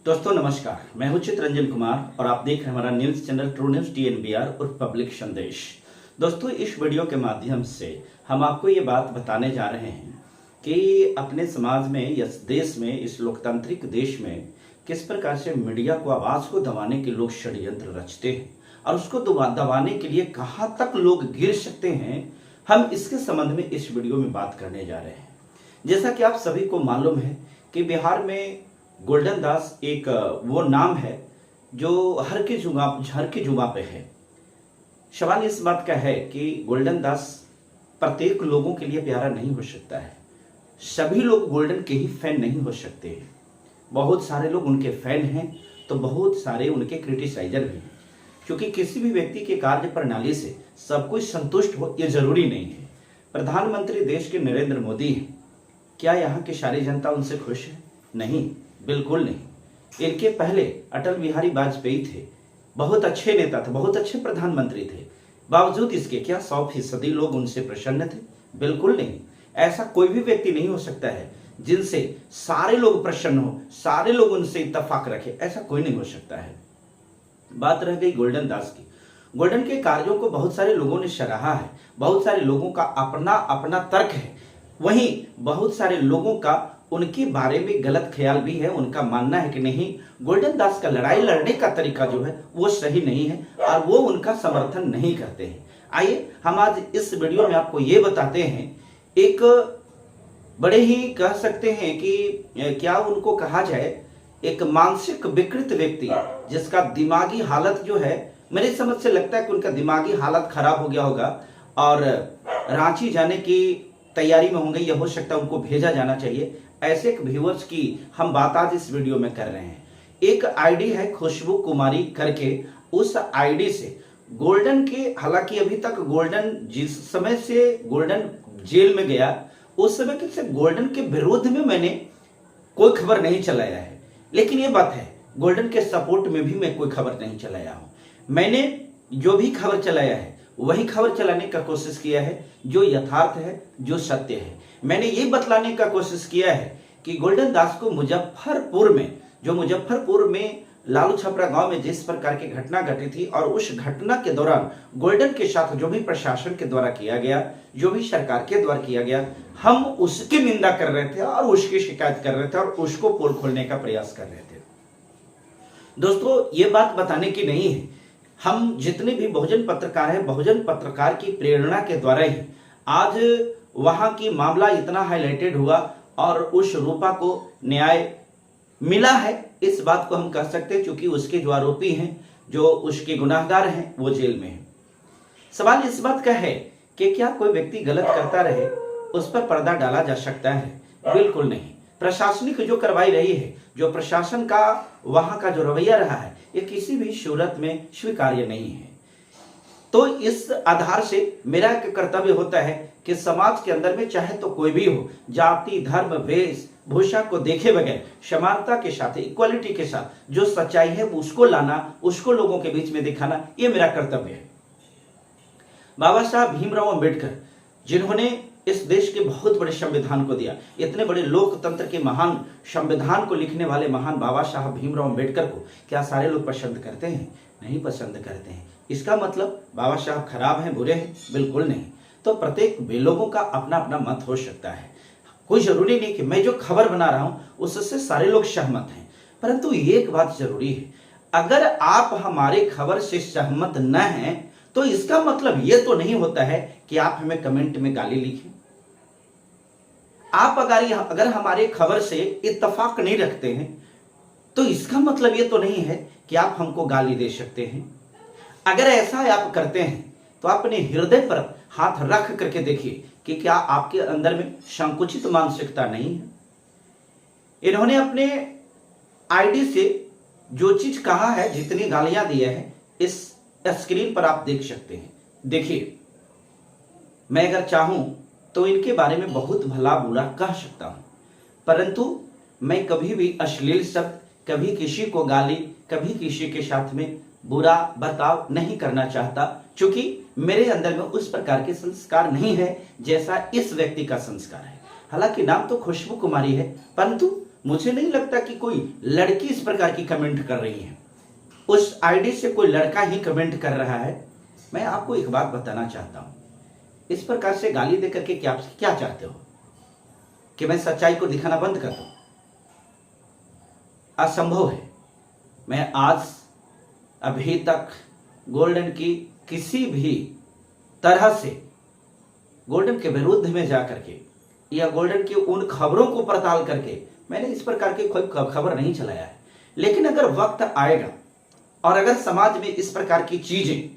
दोस्तों नमस्कार, मैं हूं चित्रंजन कुमार और आप देख रहे हैं हमारा news channel true news TNBR और पब्लिक संदेश। दोस्तों इस वीडियो के माध्यम से हम आपको ये बात बताने जा रहे हैं कि अपने समाज में, इस देश में, इस लोकतांत्रिक देश में किस प्रकार से मीडिया को, आवाज को दबाने के लोग षड्यंत्र रचते हैं और उसको दबाने के लिए कहाँ तक लोग गिर सकते हैं, हम इसके संबंध में इस वीडियो में बात करने जा रहे हैं। जैसा कि आप सभी को मालूम है कि बिहार में गोल्डन दास एक वो नाम है जो हर की जुबां पे है। सवाल इस बात का है कि गोल्डन दास प्रत्येक लोगों के लिए प्यारा नहीं हो सकता है। सभी लोग गोल्डन के ही फैन नहीं हो सकते हैं। बहुत सारे लोग उनके फैन हैं तो बहुत सारे उनके क्रिटिसाइजर भी हैं, क्योंकि किसी भी व्यक्ति के कार्य प्रणाली से सब कुछ संतुष्ट हो ये जरूरी नहीं है। प्रधानमंत्री देश के नरेंद्र मोदी हैं, क्या यहाँ की सारी जनता उनसे खुश है? नहीं, बिल्कुल नहीं। इनके पहले अटल बिहारी वाजपेयी थे, बहुत अच्छे नेता थे, बहुत अच्छे प्रधानमंत्री थे। बावजूद इसके क्या 100% लोग उनसे प्रसन्न थे? बिल्कुल नहीं। ऐसा कोई भी व्यक्ति नहीं हो सकता है जिनसे सारे लोग प्रसन्न हो, सारे लोग उनसे इत्तेफाक रखे, ऐसा कोई नहीं हो सकता है। बात रह गई गोल्डन दास की। गोल्डन के कार्यों को बहुत सारे लोगों ने सराहा है, बहुत सारे लोगों का अपना अपना तर्क है, वहीं बहुत सारे लोगों का उनके बारे में गलत ख्याल भी है। उनका मानना है कि नहीं, गोल्डन दास का लड़ाई लड़ने का तरीका जो है वो सही नहीं है और वो उनका समर्थन नहीं करते हैं। आइए हम आज इस वीडियो में आपको ये बताते हैं, एक बड़े ही कह सकते हैं कि क्या उनको कहा जाए, एक मानसिक विकृत व्यक्ति जिसका दिमागी हालत जो है, मेरी समझ से लगता है कि उनका दिमागी हालत खराब हो गया होगा और रांची जाने की तैयारी में होंगे, यह हो सकता है उनको भेजा जाना चाहिए। ऐसे एक व्यूअर्स की हम बात आज इस वीडियो में कर रहे हैं। एक आईडी है खुशबू कुमारी करके, उस आईडी से गोल्डन के, हालांकि अभी तक गोल्डन जिस समय से गोल्डन जेल में गया उस समय से गोल्डन के विरोध में मैंने कोई खबर नहीं चलाया है, लेकिन ये बात है गोल्डन के सपोर्ट में भी मैं कोई खबर नहीं चलाया हूं। मैंने जो भी खबर चलाया है वही खबर चलाने का कोशिश किया है जो यथार्थ है, जो सत्य है। मैंने ये बतलाने का कोशिश किया है कि गोल्डन दास को मुजफ्फरपुर में लालू छपरा गांव में जिस प्रकार की घटना घटी थी और उस घटना के दौरान गोल्डन के साथ जो भी प्रशासन के द्वारा किया गया, जो भी सरकार के द्वारा किया गया, हम उसकी निंदा कर रहे थे और उसकी शिकायत कर रहे थे और उसको पोल खोलने का प्रयास कर रहे थे। दोस्तों ये बात बताने की नहीं है, हम जितने भी बहुजन पत्रकार हैं, बहुजन पत्रकार की प्रेरणा के द्वारा ही आज वहां की मामला इतना हाईलाइटेड हुआ और उस रूपा को न्याय मिला है, इस बात को हम कह सकते हैं, क्योंकि उसके जो आरोपी हैं, जो उसके गुनाहगार हैं, वो जेल में हैं। सवाल इस बात का है कि क्या कोई व्यक्ति गलत करता रहे उस पर पर्दा डाला जा सकता है? बिल्कुल नहीं। प्रशासनिक जो कार्रवाई रही है, जो प्रशासन का वहां का जो रवैया रहा है, ये किसी भी सूरत में स्वीकार्य नहीं है। तो इस आधार से मेरा एक कर्तव्य होता है कि समाज के अंदर में चाहे तो कोई भी हो, जाति, धर्म, वेश भूषा को देखे बगैर समानता के साथ, इक्वालिटी के साथ जो सच्चाई है उसको लाना, उसको लोगों के बीच में दिखाना, ये मेरा कर्तव्य है। बाबा साहब भीमराव अंबेडकर, जिन्होंने इस देश के बहुत बड़े संविधान को दिया, इतने बड़े लोकतंत्र के महान संविधान को लिखने वाले महान बाबा साहब भीमराव अंबेडकर को क्या सारे लोग पसंद करते हैं? नहीं पसंद करते हैं। इसका मतलब बाबा साहब खराब हैं, बुरे हैं? बिल्कुल नहीं। तो प्रत्येक लोगों का अपना अपना मत हो सकता है। कोई जरूरी नहीं कि मैं जो खबर बना रहा हूं उससे सारे लोग सहमत हैं, परंतु एक बात जरूरी है, अगर आप हमारे खबर से सहमत न हैं तो इसका मतलब यह तो नहीं होता है कि आप हमें कमेंट में गाली लिखें। आप अगर हमारे खबर से इत्तेफाक नहीं रखते हैं तो इसका मतलब यह तो नहीं है कि आप हमको गाली दे सकते हैं। अगर ऐसा आप करते हैं तो अपने हृदय पर हाथ रख करके देखिए कि क्या आपके अंदर में संकुचित मानसिकता नहीं है। इन्होंने अपने आईडी से जो चीज कहा है, जितनी गालियां दी है, इस स्क्रीन पर आप देख सकते हैं। देखिए, मैं अगर चाहूं तो इनके बारे में बहुत भला बुरा कह सकता हूं, परंतु मैं कभी भी अश्लील शब्द, कभी किसी को गाली, कभी किसी के साथ में बुरा बर्ताव नहीं करना चाहता, क्योंकि मेरे अंदर में उस प्रकार के संस्कार नहीं है जैसा इस व्यक्ति का संस्कार है। हालांकि नाम तो खुशबू कुमारी है, परंतु मुझे नहीं लगता कि कोई लड़की इस प्रकार की कमेंट कर रही है, उस आईडी से कोई लड़का ही कमेंट कर रहा है। मैं आपको एक बात बताना चाहता हूं, इस प्रकार से गाली देकर के क्या चाहते हो कि मैं सच्चाई को दिखाना बंद कर दूं? असंभव है। मैं आज अभी तक गोल्डन की किसी भी तरह से गोल्डन के विरुद्ध में जाकर के या गोल्डन की उन खबरों को पड़ताल करके मैंने इस प्रकार की कोई खबर नहीं चलाया है। लेकिन अगर वक्त आएगा और अगर समाज में इस प्रकार की चीजें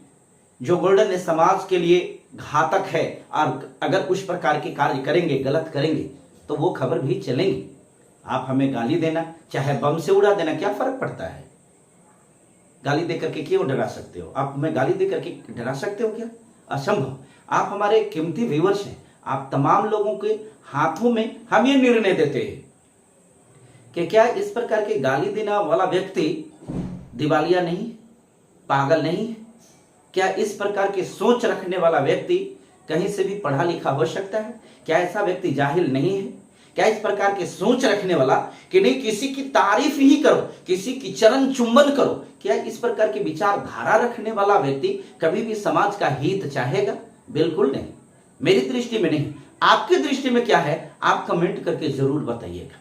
जो गोल्डन ने समाज के लिए घातक है और अगर उस प्रकार के कार्य करेंगे, गलत करेंगे, तो वो खबर भी चलेंगी। आप हमें गाली देना चाहे बम से उड़ा देना, क्या फर्क पड़ता है? गाली देकर के क्यों डरा सकते हो? आप हमें गाली देकर के डरा सकते हो क्या? असंभव। आप हमारे कीमती व्यूअर्स हैं, आप तमाम लोगों के हाथों में हम ये निर्णय देते हैं कि क्या इस प्रकार के गाली देने वाला व्यक्ति दिवालिया नहीं, पागल नहीं है? क्या इस प्रकार की सोच रखने वाला व्यक्ति कहीं से भी पढ़ा लिखा हो सकता है? क्या ऐसा व्यक्ति जाहिल नहीं है? क्या इस प्रकार की सोच रखने वाला कि नहीं किसी की तारीफ ही करो, किसी की चरण चुंबन करो, क्या इस प्रकार की विचारधारा रखने वाला व्यक्ति कभी भी समाज का हित चाहेगा? बिल्कुल नहीं। मेरी दृष्टि में नहीं। आपकी दृष्टि में क्या है? आप कमेंट करके जरूर बताइएगा।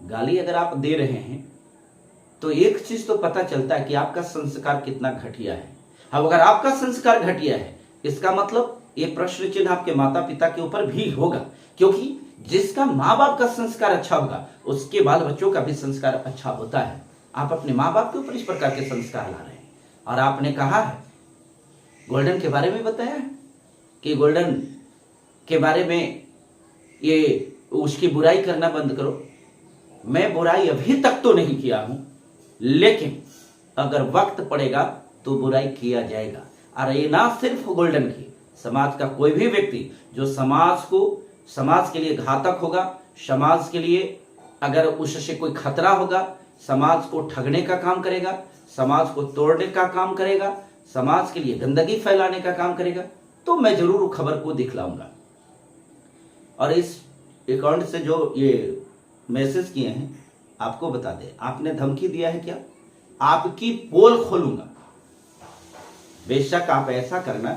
गाली अगर आप दे रहे हैं तो एक चीज तो पता चलता है कि आपका संस्कार कितना घटिया है। अब अगर आपका संस्कार घटिया है, इसका मतलब ये प्रश्न चिन्ह आपके माता पिता के ऊपर भी होगा, क्योंकि जिसका माँ बाप का संस्कार अच्छा होगा उसके बाल बच्चों का भी संस्कार अच्छा होता है। आप अपने माँ बाप के ऊपर इस प्रकार के संस्कार ला रहे हैं। और आपने कहा है, गोल्डन के बारे में बताया है कि गोल्डन के बारे में ये उसकी बुराई करना बंद करो। मैं बुराई अभी तक तो नहीं किया हूं, लेकिन अगर वक्त पड़ेगा तो बुराई किया जाएगा। और ये ना सिर्फ गोल्डन की, समाज का कोई भी व्यक्ति जो समाज के लिए घातक होगा, समाज के लिए अगर उससे कोई खतरा होगा, समाज को ठगने का काम करेगा, समाज को तोड़ने का काम करेगा, समाज के लिए गंदगी फैलाने का काम करेगा, तो मैं जरूर खबर को दिखलाऊंगा। और इस अकाउंट से जो ये मैसेज किए हैं, आपको बता दें, आपने धमकी दिया है क्या? आपकी पोल खोलूंगा। बेशक आप ऐसा करना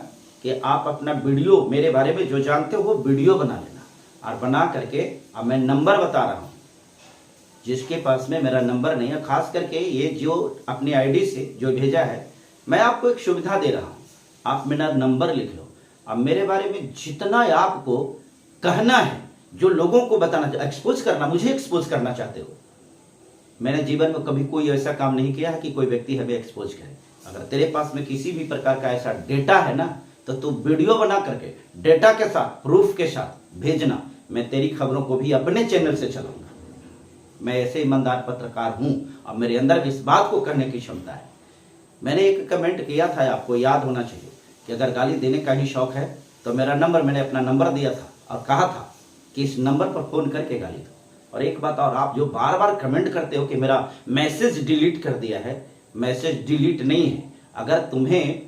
कि आप अपना वीडियो मेरे बारे में जो जानते हो वो वीडियो बना लेना, और बना करके अब मैं नंबर बता रहा हूं, जिसके पास में मेरा नंबर नहीं है, खास करके ये जो अपनी आईडी से जो भेजा है, मैं आपको एक सुविधा दे रहा हूं, आप मेरा नंबर लिख लो। अब मेरे बारे में जितना आपको कहना है, जो लोगों को बताना, एक्सपोज करना, मुझे एक्सपोज करना चाहते हो, मैंने जीवन में कभी कोई ऐसा काम नहीं किया है कि कोई व्यक्ति हमें एक्सपोज करे। अगर तेरे पास में किसी भी प्रकार का ऐसा डेटा है ना, तो तू वीडियो बना करके डेटा के साथ, प्रूफ के साथ भेजना। मैं तेरी खबरों को भी अपने चैनल से चलाऊंगा। मैं ऐसे ईमानदार पत्रकार हूं और मेरे अंदर भी इस बात को करने की क्षमता है। मैंने एक कमेंट किया था, आपको याद होना चाहिए, कि अगर गाली देने का ही शौक है तो मेरा नंबर, मैंने अपना नंबर दिया था और कहा था कि इस नंबर पर फोन करके गाली दो। और एक बात और, आप जो बार बार कमेंट करते हो कि मेरा मैसेज डिलीट कर दिया है, मैसेज डिलीट नहीं है। अगर तुम्हें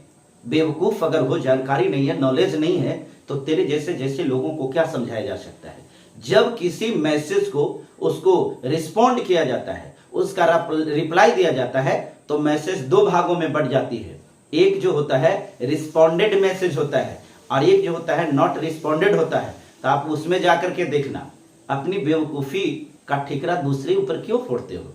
बेवकूफ अगर हो, जानकारी नहीं है, नॉलेज नहीं है, तो तेरे जैसे लोगों को क्या समझाया जा सकता है? जब किसी मैसेज को उसको रिस्पॉन्ड किया जाता है, उसका रिप्लाई दिया जाता है, तो मैसेज दो भागों में बढ़ जाती है। एक जो होता है रिस्पॉन्डेड मैसेज होता है, और एक जो होता है नॉट रिस्पॉन्डेड होता है। तो आप उसमें जाकर के देखना, अपनी बेवकूफी का ठिकरा दूसरे ऊपर क्यों फोड़ते हो?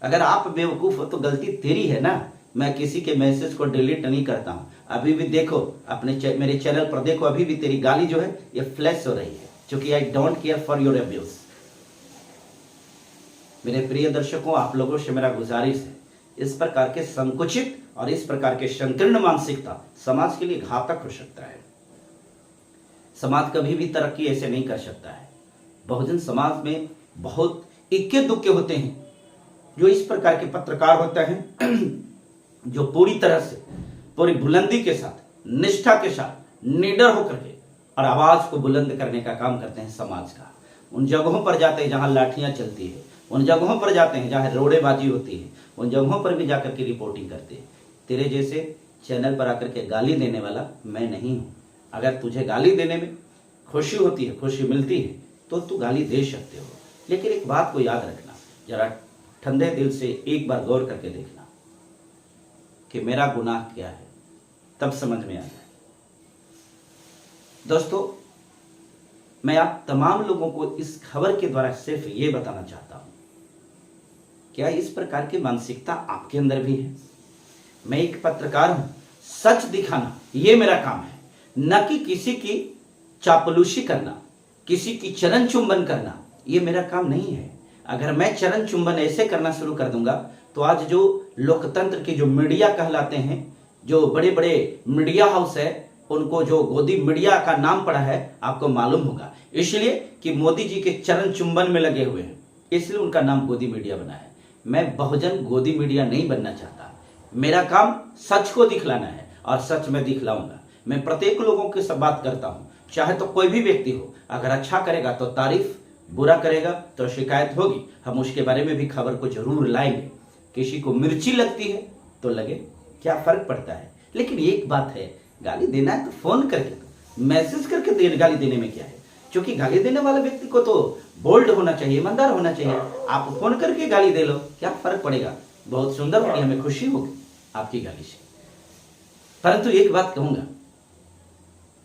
अगर आप बेवकूफ हो तो गलती तेरी है ना। मैं किसी के मैसेज को डिलीट नहीं करता हूं। अभी भी देखो अपने मेरे चैनल पर देखो, अभी भी तेरी गाली जो है ये फ्लैश हो रही है, क्योंकि I don't care for your abuse. मेरे प्रिय दर्शकों, आप लोगों से मेरा गुजारिश है, इस प्रकार के संकुचित और इस प्रकार के संकीर्ण मानसिकता समाज के लिए घातक हो सकता है। समाज कभी भी तरक्की ऐसे नहीं कर सकता है। बहुजन समाज में बहुत इक्के दुक्के होते हैं जो इस प्रकार के पत्रकार होते हैं जो पूरी तरह से, पूरी बुलंदी के साथ, निष्ठा के साथ, निडर होकर के और आवाज को बुलंद करने का काम करते हैं समाज का। उन जगहों पर जाते हैं जहां लाठियां चलती है, उन जगहों पर जाते हैं जहां रोड़ेबाजी होती है, उन जगहों पर भी जाकर के रिपोर्टिंग करते हैं। तेरे जैसे चैनल पर आकर के गाली देने वाला मैं नहीं हूं। अगर तुझे गाली देने में खुशी होती है, खुशी मिलती है, तो तू गाली दे सकते हो, लेकिन एक बात को याद रखना, जरा ठंडे दिल से एक बार गौर करके देखना कि मेरा गुनाह क्या है, तब समझ में आ जाए। दोस्तों, मैं आप तमाम लोगों को इस खबर के द्वारा सिर्फ ये बताना चाहता हूं, क्या इस प्रकार की मानसिकता आपके अंदर भी है? मैं एक पत्रकार हूं, सच दिखाना ये मेरा काम है, न कि किसी की चापलूसी करना, किसी की चरण चुंबन करना ये मेरा काम नहीं है। अगर मैं चरण चुंबन ऐसे करना शुरू कर दूंगा तो आज जो लोकतंत्र के जो मीडिया कहलाते हैं, जो बड़े बड़े मीडिया हाउस है, उनको जो गोदी मीडिया का नाम पड़ा है, आपको मालूम होगा, इसलिए कि मोदी जी के चरण चुंबन में लगे हुए हैं, इसलिए उनका नाम गोदी मीडिया बना है। मैं बहुजन गोदी मीडिया नहीं बनना चाहता। मेरा काम सच को दिखलाना है और सच में दिखलाऊंगा। मैं प्रत्येक लोगों के साथ बात करता हूं, चाहे तो कोई भी व्यक्ति हो, अगर अच्छा करेगा तो तारीफ, बुरा करेगा तो शिकायत होगी, हम उसके बारे में भी खबर को जरूर लाएंगे। किसी को मिर्ची लगती है तो लगे, क्या फर्क पड़ता है। लेकिन एक बात है, गाली देना है तो फोन करके दो, मैसेज करके गाली देने में क्या है, क्योंकि गाली देने वाले व्यक्ति को तो बोल्ड होना चाहिए, ईमानदार होना चाहिए। आप फोन करके गाली दे लो, क्या फर्क पड़ेगा, बहुत सुंदर होगी, हमें खुशी होगी आपकी गाली से। परंतु एक बात कहूंगा,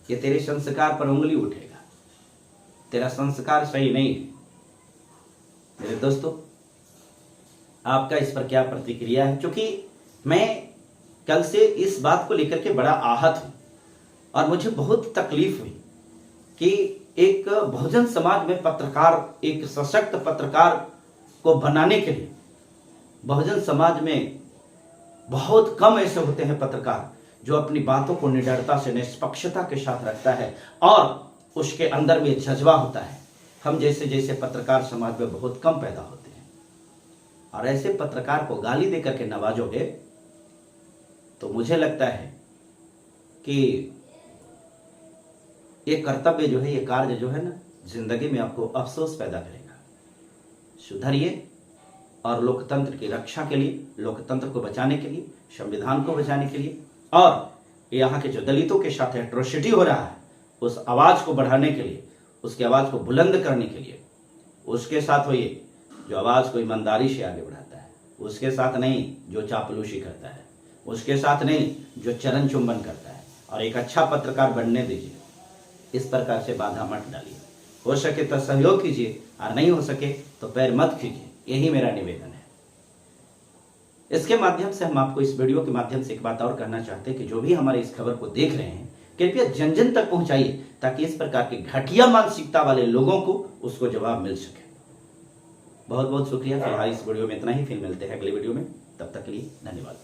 ये तेरे संस्कार पर उंगली उठेगा, तेरा संस्कार सही नहीं है। मेरे दोस्तों, आपका इस पर क्या प्रतिक्रिया है? क्योंकि मैं कल से इस बात को लेकर के बड़ा आहत हूं और मुझे बहुत तकलीफ हुई कि एक बहुजन समाज में पत्रकार, एक सशक्त पत्रकार को बनाने के लिए बहुजन समाज में बहुत कम ऐसे होते हैं पत्रकार जो अपनी बातों को निडरता से, निष्पक्षता के साथ रखता है और उसके अंदर में जज्बा होता है। हम जैसे पत्रकार समाज में बहुत कम पैदा होते हैं और ऐसे पत्रकार को गाली देकर के नवाजोगे तो मुझे लगता है कि ये कर्तव्य जो है, ये कार्य जो है ना, जिंदगी में आपको अफसोस पैदा करेगा। सुधरिए और लोकतंत्र की रक्षा के लिए, लोकतंत्र को बचाने के लिए, संविधान को बचाने के लिए और यहाँ के जो दलितों के साथ एट्रोसिटी हो रहा है उस आवाज को बढ़ाने के लिए, उसकी आवाज को बुलंद करने के लिए, उसके साथ होइए जो आवाज को ईमानदारी से आगे बढ़ाता है, उसके साथ नहीं जो चापलूसी करता है, उसके साथ नहीं जो चरण चुंबन करता है, और एक अच्छा पत्रकार बनने दीजिए। इस प्रकार से बाधा मत डालिए, हो सके तो सहयोग कीजिए और नहीं हो सके तो पैर मत कीजिए, यही मेरा निवेदन है। इसके माध्यम से हम आपको, इस वीडियो के माध्यम से एक बात और कहना चाहते हैं कि जो भी हमारे इस खबर को देख रहे हैं, कृपया जन जन तक पहुंचाइए ताकि इस प्रकार की घटिया मानसिकता वाले लोगों को उसको जवाब मिल सके। बहुत बहुत शुक्रिया। फिलहाल इस वीडियो में इतना ही, फिर मिलते हैं अगले वीडियो में, तब तक के लिए धन्यवाद।